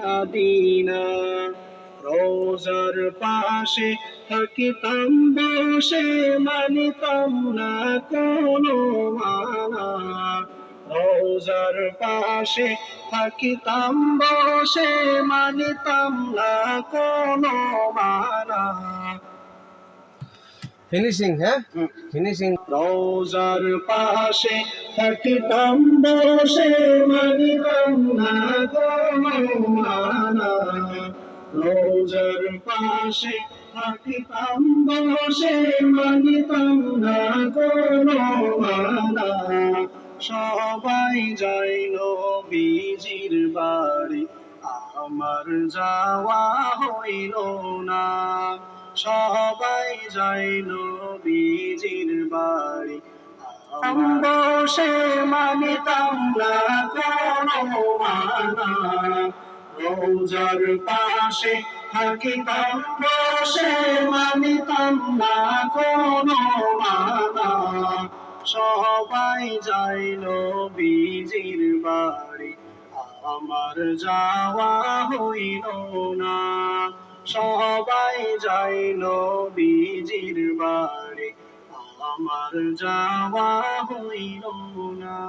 মাদিনা। রোজার পাশে থাকিতাম বসে, মানিতাম না কোনো মানা। রোজার পাশে থাকিতাম বসে, মানিতাম না কোনো মানা। ফিনিশিং, হ্যাঁ ফিনিশিং। রোজার পাশে থাকিতাম বসে, মানিতাম না কোনো মানা। রোজার পাশে থাকিতাম বসে, মানিতাম না কোনো মানা। সবাই যায় নবীজির বাড়ি, আমার যাওয়া হইল না। সবাই যায় নবীজির বাড়ি, বসে মানিতাম না কোনো মানা। রোজার পাশে থাকিতাম বসে, মানিতাম না কোনো মানা। সবাই যায় নবীজির বাড়ি, আমার যাওয়া হইল না। সবাই যায় নবীজির বাড়ি, আমার যাওয়া হইল না।